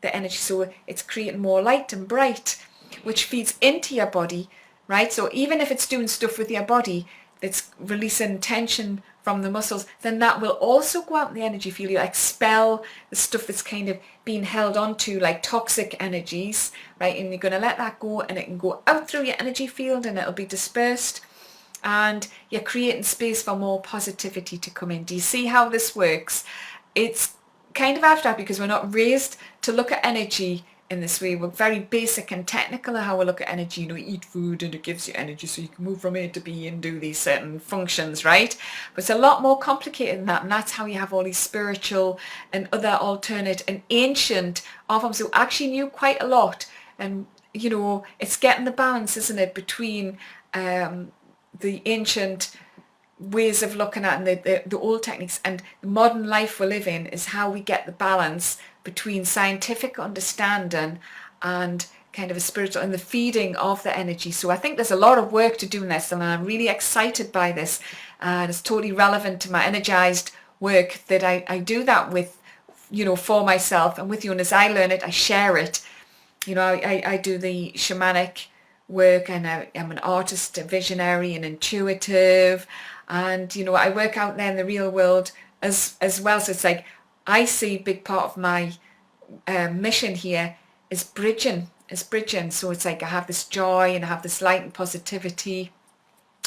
the energy. So it's creating more light and bright, which feeds into your body, right? So even if it's doing stuff with your body that's releasing tension from the muscles, then that will also go out in the energy field. You expel the stuff that's kind of being held onto, like toxic energies, right? And you're going to let that go, and it can go out through your energy field, and it'll be dispersed. and you're creating space for more positivity to come in. Do you see how this works? It's kind of abstract because we're not raised to look at energy in this way. We're very basic and technical in how we look at energy. You know, eat food and it gives you energy so you can move from A to B and do these certain functions, right? But it's a lot more complicated than that, and that's how you have all these spiritual and other alternate and ancient art forms who actually knew quite a lot. And you know, it's getting the balance, isn't it, between the ancient ways of looking at and the old techniques and the modern life we live in, is how we get the balance between scientific understanding and kind of a spiritual and the feeding of the energy. So I think there's a lot of work to do in this, and I'm really excited by this, and it's totally relevant to my energized work that I do that with, you know, for myself and with you. And as I learn it, I share it. You know, I do the shamanic work, and I'm an artist, a visionary and intuitive, and you know, I work out there in the real world as well. So it's like I see a big part of my mission here is bridging. So it's like I have this joy and I have this light and positivity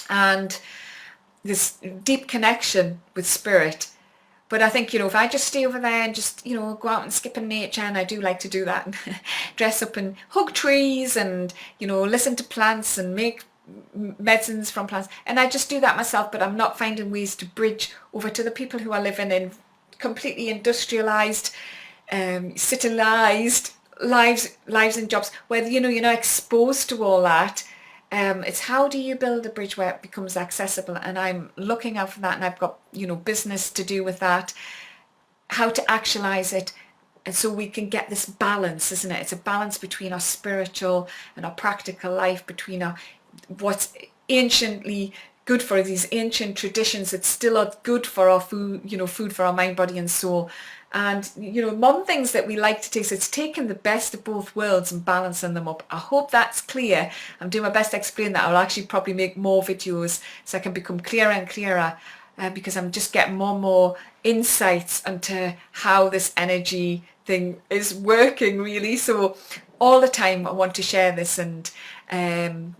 and this deep connection with spirit. But I think, you know, if I just stay over there and just, you know, go out and skip in nature, and I do like to do that, and dress up and hug trees and, you know, listen to plants and make medicines from plants, and I just do that myself, but I'm not finding ways to bridge over to the people who are living in completely industrialized, civilized lives and jobs where, you know, you're not exposed to all that. It's how do you build a bridge where it becomes accessible, and I'm looking out for that, and I've got, you know, business to do with that, how to actualize it, and so we can get this balance, isn't it? It's a balance between our spiritual and our practical life, between our what's anciently good for these ancient traditions that still are good for our food, you know, food for our mind, body and soul. And, you know, modern things that we like to taste, it's taking the best of both worlds and balancing them up. I hope that's clear. I'm doing my best to explain that. I'll actually probably make more videos so I can become clearer and clearer, because I'm just getting more and more insights into how this energy thing is working, really. So all the time I want to share this, and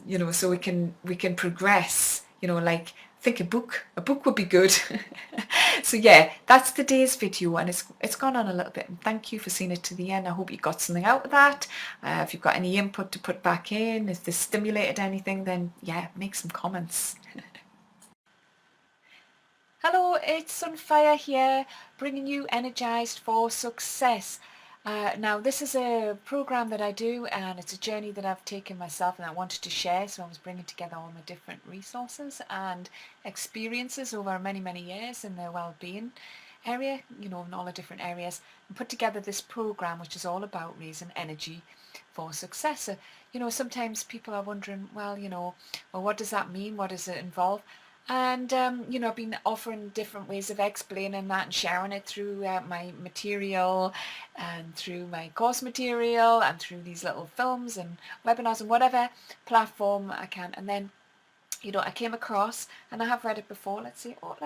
you know, so we can progress, you know, like think a book would be good. So yeah, that's today's video, and it's gone on a little bit, and thank you for seeing it to the end. I hope you got something out of that. If you've got any input to put back in, if this stimulated anything, then yeah, make some comments. Hello, it's Sunfire here, bringing you Energized for Success. Now, this is a program that I do, and it's a journey that I've taken myself and I wanted to share, so I was bringing together all my different resources and experiences over many, many years in the well-being area, you know, in all the different areas, and put together this program which is all about raising energy for success. So, you know, sometimes people are wondering, well, you know, well, what does that mean? What does it involve? And, you know, I've been offering different ways of explaining that and sharing it through my material and through my course material and through these little films and webinars and whatever platform I can. And then, you know, I came across, and I have read it before, let's see, oh,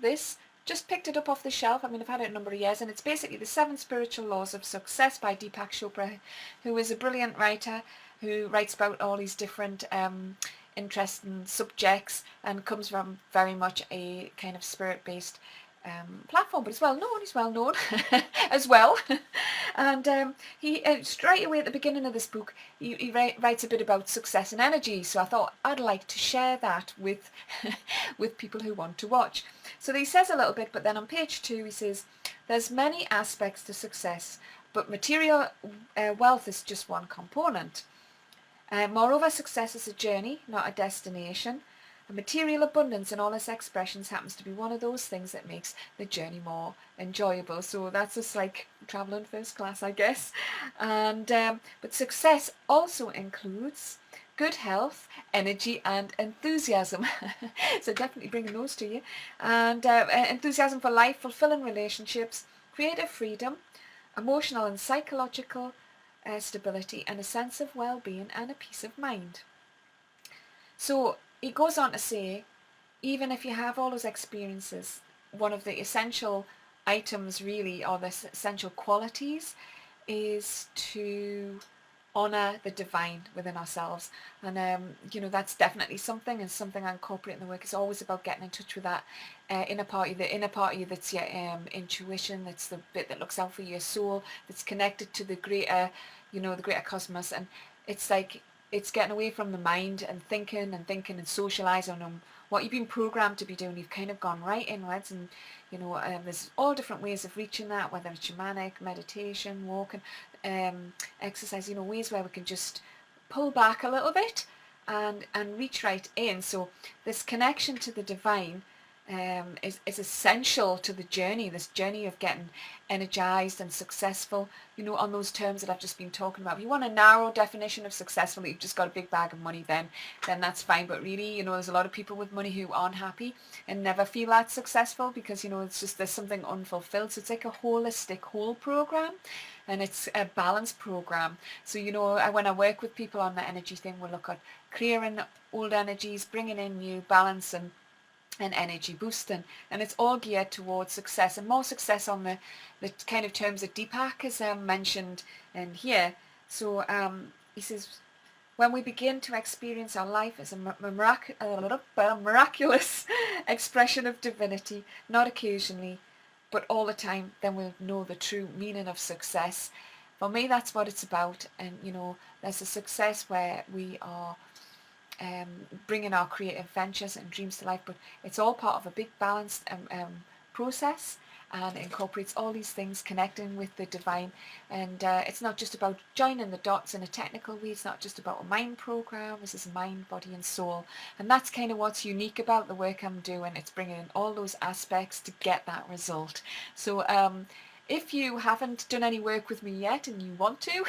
this, just picked it up off the shelf. I mean, I've had it a number of years, and it's basically The 7 Spiritual Laws of Success by Deepak Chopra, who is a brilliant writer who writes about all these different interesting subjects, and comes from very much a kind of spirit-based platform, but he's well known as well. And he straight away at the beginning of this book, he writes a bit about success and energy, so I thought I'd like to share that with with people who want to watch. So he says a little bit, but then on page 2 he says, there's many aspects to success, but material wealth is just one component. Moreover, success is a journey, not a destination. And material abundance in all its expressions happens to be one of those things that makes the journey more enjoyable. So that's just like traveling first class, I guess. And but success also includes good health, energy and enthusiasm. So definitely bringing those to you. And enthusiasm for life, fulfilling relationships, creative freedom, emotional and psychological stability, and a sense of well-being and a peace of mind. So he goes on to say, even if you have all those experiences, one of the essential items really, or the essential qualities, is to honour the divine within ourselves. And you know, that's definitely something, and something I incorporate in the work. It's always about getting in touch with that inner part of you, the inner part of you that's your intuition, that's the bit that looks out for your soul, that's connected to the greater, you know, the greater cosmos. And it's like, it's getting away from the mind and thinking and socialising on what you've been programmed to be doing. You've kind of gone right inwards, and you know, there's all different ways of reaching that, whether it's shamanic, meditation, walking, exercise, you know, ways where we can just pull back a little bit and reach right in. So this connection to the divine is essential to the journey, this journey of getting energized and successful, you know, on those terms that I've just been talking about. If you want a narrow definition of successful, you've just got a big bag of money, then that's fine. But really, you know, there's a lot of people with money who aren't happy and never feel that successful because, you know, it's just there's something unfulfilled. So it's like a holistic whole program, and it's a balanced program. So, you know, when I work with people on the energy thing, we'll look at clearing old energies, bringing in new balance and energy boosting, and it's all geared towards success, and more success on the kind of terms that Deepak has mentioned in here. So he says, when we begin to experience our life as a miraculous expression of divinity, not occasionally but all the time, then we'll know the true meaning of success. For me, that's what it's about. And you know, there's a success where we are bringing our creative ventures and dreams to life, but it's all part of a big balanced process, and incorporates all these things, connecting with the divine. And it's not just about joining the dots in a technical way. It's not just about a mind program. This is mind, body and soul, and that's kind of what's unique about the work I'm doing. It's bringing in all those aspects to get that result. So if you haven't done any work with me yet and you want to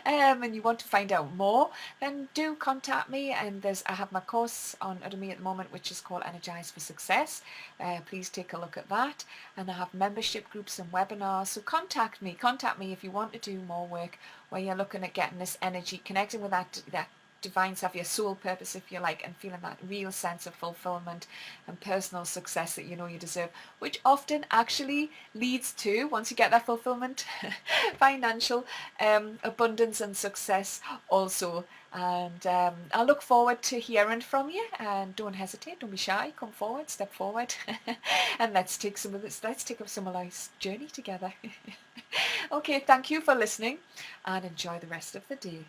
and you want to find out more, then do contact me. And I have my course on Udemy at the moment, which is called Energize for Success. Please take a look at that. And I have membership groups and webinars, so contact me if you want to do more work where you're looking at getting this energy, connecting with that divine self, your soul purpose, if you like, and feeling that real sense of fulfillment and personal success that you know you deserve, which often actually leads to, once you get that fulfillment, financial abundance and success also. And I look forward to hearing from you, and don't hesitate, don't be shy, come forward, step forward and let's take up some of life's journey together. Okay, thank you for listening, and enjoy the rest of the day.